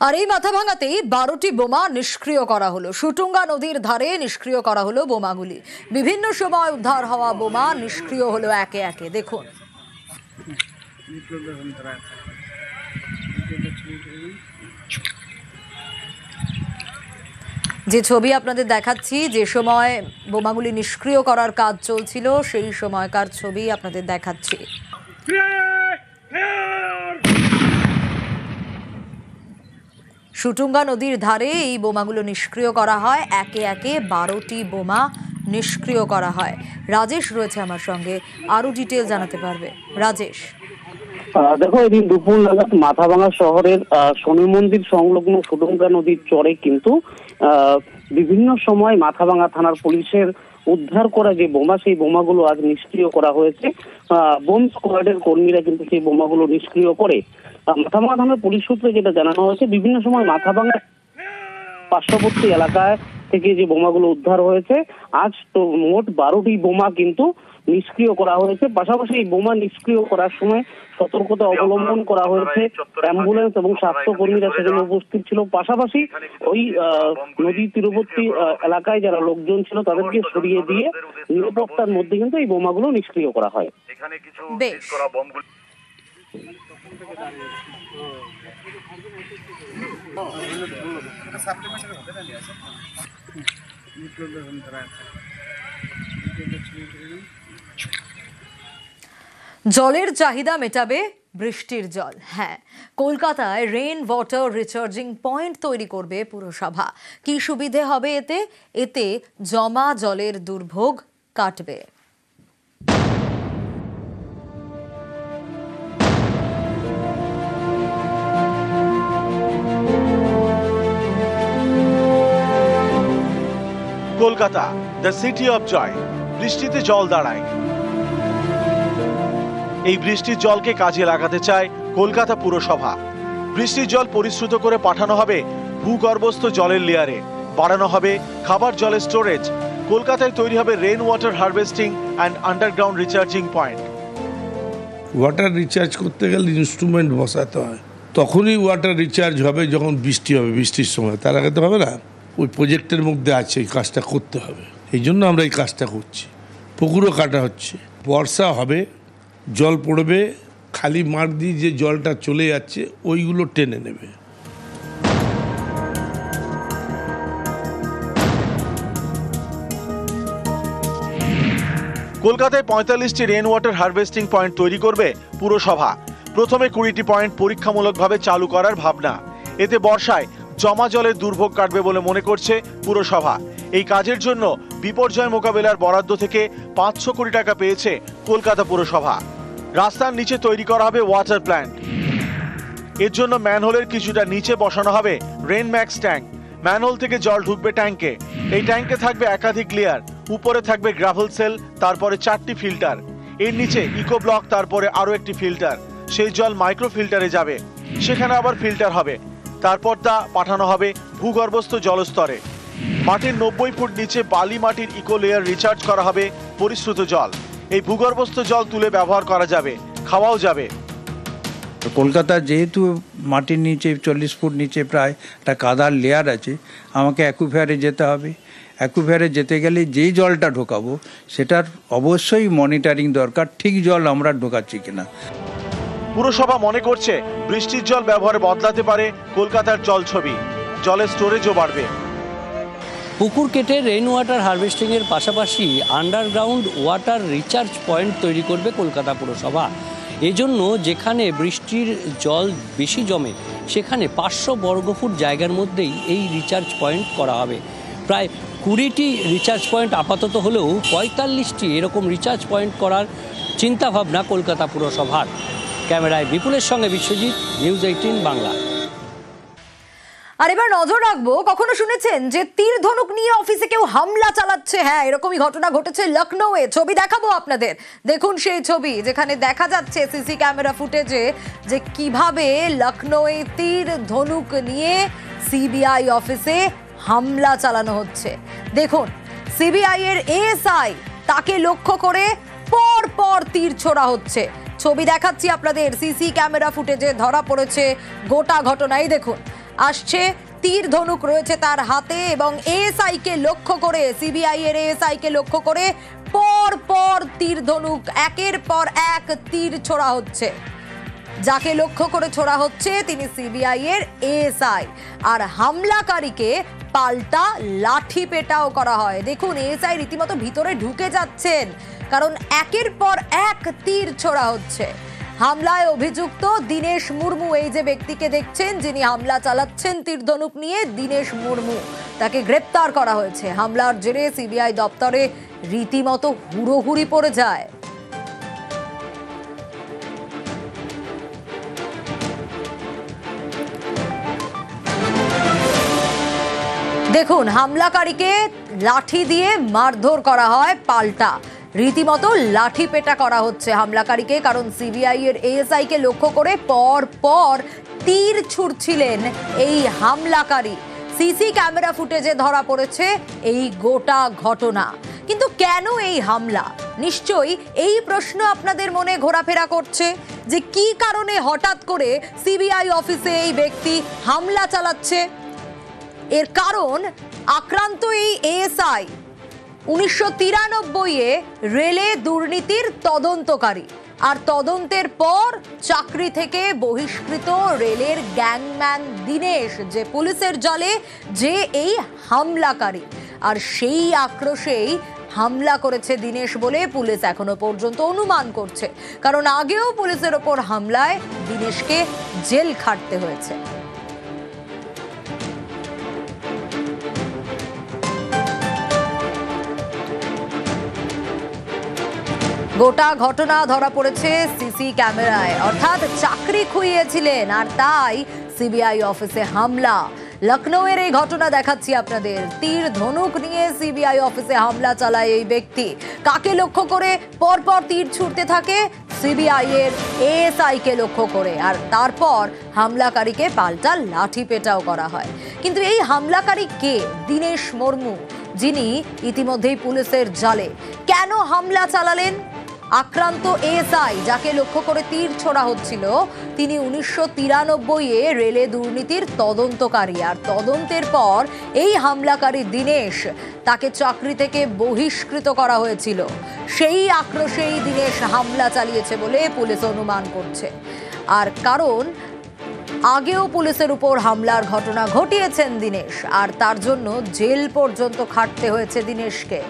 আর এই মাথা ভাঙাতেই 12টি বোমা নিষ্ক্রিয় করা হলো। শুটুঙ্গা নদীর ধারে নিষ্ক্রিয় করা হলো বোমাগুলি। বিভিন্ন সময় উদ্ধার হওয়া বোমা নিষ্ক্রিয় হলো একে একে। দেখুন, যে ছবি আপনাদের দেখাচ্ছি, যে সময় বোমাগুলি নিষ্ক্রিয় করার কাজ চলছিল সেই সময়কার ছবি আপনাদের দেখাচ্ছি। শুটুঙ্গা নদীর ধারে এই বোমাগুলো নিষ্ক্রিয় করা হয়, একে একে 12টি বোমা নিষ্ক্রিয় করা হয়। রাজেশ রয়েছে আমার সঙ্গে, আরো ডিটেল জানাতে পারবে। রাজেশ, দেখো, এদিন দুপুর নাগাদ মাথাভাঙা শহরের শনি মন্দির সংলগ্ন শুটুঙ্গা নদীর চরে কিন্তু বিভিন্ন সময় মাথাভাঙা থানার পুলিশের উদ্ধার করা যে বোমা, সেই বোমাগুলো আজ নিষ্ক্রিয় করা হয়েছে। বোম স্কোয়াডের কর্মীরা কিন্তু সেই বোমাগুলো নিষ্ক্রিয় করে। মাথাভাঙা থানার পুলিশ সূত্রে যেটা জানানো হয়েছে, বিভিন্ন সময় মাথাভাঙা পার্শ্ববর্তী এলাকায় থেকে যে বোমাগুলো উদ্ধার হয়েছে, আজ তো মোট 12টি বোমা কিন্তু নিষ্ক্রিয় করা হয়েছে। পাশাপাশি এই বোমা নিষ্ক্রিয় করার সময় সতর্কতা অবলম্বন করা হয়েছে। অ্যাম্বুলেন্স এবং স্বাস্থ্যকর্মীরা সেখানে উপস্থিত ছিল। পাশাপাশি ওই নদী তীরবর্তী এলাকায় যারা লোকজন ছিল তাদেরকে সরিয়ে দিয়ে নিরাপত্তার মধ্যে কিন্তু এই বোমাগুলো নিষ্ক্রিয় করা হয়। জলের চাহিদা মেটাবে বৃষ্টির জল। হ্যাঁ, কলকাতায় রেইন ওয়াটার রিচার্জিং পয়েন্ট তৈরি করবে পুরসভা। কি সুবিধে হবে এতে? এতে জমা জলের দুর্ভোগ কাটবে। Kolkata, the city of joy. বৃষ্টিতে জল দাঁড়ায়। এই বৃষ্টির জলকে কাজে লাগাতে চায় কলকাতা পুরসভা। বৃষ্টির জল পরিশ্রুত করে পাঠানো হবে ভূগর্ভস্থ জলের লেয়ারে, বাড়ানো হবে খাবার জলের স্টোরেজ। কলকাতায় তৈরি হবে rain water harvesting and underground recharging point. Water recharge করতে গেলে ইনস্ট্রুমেন্ট বসাতে হয়, তখনই ওয়াটার রিচার্জ হবে যখন বৃষ্টি হবে। বৃষ্টির সময়, তার আগে তো হবে না। ওই প্রজেক্টের মধ্যে আছে এই কাজটা করতে হবে, এই জন্য আমরা এই কাজটা করছি। পুকুরও কাটা হচ্ছে, বর্ষা হবে, জল পড়বে, খালি মাঠ দিয়ে যে জলটা চলে যাচ্ছে ওইগুলো টেনে নেবে। কলকাতায় 45টি রেইন ওয়াটার হারভেস্টিং পয়েন্ট তৈরি করবে পুরসভা। প্রথমে 20টি পয়েন্ট পরীক্ষামূলকভাবে চালু করার ভাবনা। এতে বর্ষায় জমা জলের দুর্ভোগ কাটবে বলে মনে করছে পুরসভা। এই কাজের জন্য বিপর্যয় মোকাবেলার বরাদ্দ থেকে 500 কোটি টাকা পেয়েছে কলকাতা পুরসভা। রাস্তার নিচে তৈরি করা হবে ওয়াটার প্ল্যান্ট। এর জন্য ম্যানহোলের কিছুটা নিচে বসানো হবে রেইন ম্যাক্স ট্যাঙ্ক। ম্যানহোল থেকে জল ঢুকবে ট্যাঙ্কে। এই ট্যাঙ্কে থাকবে একাধিক লেয়ার। উপরে থাকবে গ্রাভেল সেল, তারপরে 4টি ফিল্টার। এর নিচে ইকো ব্লক, তারপরে আরো একটি ফিল্টার। সেই জল মাইক্রো ফিল্টারে যাবে, সেখানে আবার ফিল্টার হবে। তারপর তা পাঠানো হবে ভূগর্ভস্থ জলস্তরে। মাটির 90 ফুট নিচে বালি মাটির ইকো লেয়ার রিচার্জ করা হবে পরিশ্রুত জল। এই ভূগর্ভস্থ জল তুলে ব্যবহার করা যাবে, খাওয়াও যাবে। কলকাতা যেহেতু মাটির নিচে 40 ফুট নিচে প্রায় একটা কাদার লেয়ার আছে, আমাকে অ্যাকুইফায়ারে যেতে হবে। অ্যাকুইফায়ারে যেতে গেলে যেই জলটা ঢোকাবো সেটার অবশ্যই মনিটরিং দরকার, ঠিক জল আমরা ঢোকাচ্ছি কিনা। পুরসভা মনে করছে বৃষ্টির জল ব্যবহারে বদলাতে পারে কলকাতার জল ছবি। জলের স্টোরেজও বাড়বে। পুকুর কেটে রেইন ওয়াটার হারভেস্টিংয়ের পাশাপাশি আন্ডারগ্রাউন্ড ওয়াটার রিচার্জ পয়েন্ট তৈরি করবে কলকাতা পুরসভা। এজন্য যেখানে বৃষ্টির জল বেশি জমে সেখানে 500 বর্গফুট জায়গার মধ্যেই এই রিচার্জ পয়েন্ট করা হবে। প্রায় 20টি রিচার্জ পয়েন্ট আপাতত হলেও 45টি এরকম রিচার্জ পয়েন্ট করার চিন্তাভাবনা কলকাতা পুরসভার। ক্যামেরায় বিপুলের সঙ্গে বিশ্বজিৎ, নিউজ 18 বাংলা। আর এবার নজর রাখবো, কখনো শুনেছেন যে তীর ধনুক নিয়ে অফিসে কেউ হামলা চালাচ্ছে? হ্যাঁ, এরকমই ঘটনা ঘটেছে লখনৌয়ে। ছবি দেখাবো আপনাদের। দেখুন সেই ছবি, যেখানে দেখা যাচ্ছে সিসি ক্যামেরা ফুটেজে যে কিভাবে লখনৌয়ে তীর ধনুক নিয়ে সিবিআই অফিসে হামলা চালানো হচ্ছে। দেখুন, সিবিআই এর এএসআই, তাকে লক্ষ্য করে পর পর তীর ছোড়া হচ্ছে। ছবি দেখাচ্ছি আপনাদের, সিসি ক্যামেরা ফুটেজে ধরা পড়েছে গোটা ঘটনাই। দেখুন, আসছে, তীর ধনুক রয়েছে তার হাতে এবং এএসআই কে লক্ষ্য করে, সিবিআই এর এএসআই কে লক্ষ্য করে পর পর তীর ধনুক একের পর এক তীর ছোড়া হচ্ছে। যাকে লক্ষ্য করে ছোড়া হচ্ছে তিনি সিবিআই এর এএসআই, আর হামলাকারীকে পাল্টা লাঠি পেটাও করা হয়। দেখুন এএসআই রীতিমতো ভিতরে ঢুকে যাচ্ছেন, কারণ একের পর এক তীর ছোড়া হচ্ছে। হামলায় অভিযুক্ত দীনেশ মুর্মু, এই যে ব্যক্তিকে দেখছেন যিনি হামলা চালাচ্ছেন তীর ধনুক নিয়ে, দীনেশ মুর্মু, তাকে গ্রেপ্তার করা হয়েছে। হামলার জেরে সিবিআই দপ্তরে রীতিমতো হুড়োহুড়ি পড়ে যায়। দেখুন হামলাকারীকে লাঠি দিয়ে মারধর করা হয়, পাল্টা রীতিমতো লাঠি পেটা করা হচ্ছে হামলাকারীকে, কারণ সিবিআই এর এএসআই কে লক্ষ্য করে পর পর তীর ছুড়ছিলেন এই হামলাকারী। সিসি ক্যামেরা ফুটেজে ধরা পড়েছে এই গোটা ঘটনা। কিন্তু কেন এই হামলা? নিশ্চয়ই এই প্রশ্ন আপনাদের মনে ঘোরাফেরা করছে যে কি কারণে হঠাৎ করে সিবিআই অফিসে এই ব্যক্তি হামলা চালাচ্ছে। এর কারণ আক্রান্ত এই এএসআই 1993-এ রেলে দুর্নীতির তদন্তকারী, আর তদন্তের পর চাকরি থেকে বহিষ্কৃত রেলের গ্যাংম্যান দীনেশ, যে পুলিশের জালে যে এই হামলাকারী, আর সেই আক্রোশেই হামলা করেছে দীনেশ বলে পুলিশ এখনো পর্যন্ত অনুমান করছে, কারণ আগেও পুলিশের ওপর হামলায় দীনেশকে জেল খাটতে হয়েছে। গোটা ঘটনা ধরা পড়েছে সিসি ক্যামেরায়, অর্থাৎ চাকরি খুইয়েছিলেন আর তাই সিবিআই অফিসে হামলা। লখনৌয়ের এই ঘটনা দেখাচ্ছি আপনাদের। তীর ধনুক নিয়ে সিবিআই অফিসে হামলা চালায় এই ব্যক্তি। কাকে লক্ষ্য করে? পরপর তীর ছুড়তে থাকে সিবিআই এর এএসআই কে লক্ষ্য করে, আর তারপর হামলাকারীকে পাল্টা লাঠি পেটাও করা হয়। কিন্তু এই হামলাকারী কে? দীনেশ মুর্মু, যিনি ইতিমধ্যেই পুলিশের জালে। কেন হামলা চালালেন? আক্রান্ত এএসআই যাকে লক্ষ্য করে তীর ছোড়া হচ্ছিল, তিনি 1993-এ রেলে দুর্নীতির তদন্তকারী, আর তদন্তের পর এই হামলাকারী দীনেশ, তাকে চাকরি থেকে বহিষ্কৃত করা হয়েছিল। সেই আক্রোশেই দীনেশ হামলা চালিয়েছে বলে পুলিশ অনুমান করছে। আর কারণ আগেও পুলিশের উপর হামলার ঘটনা ঘটিয়েছেন দীনেশ, আর তার জন্য জেল পর্যন্ত খাটতে হয়েছে দীনেশকে।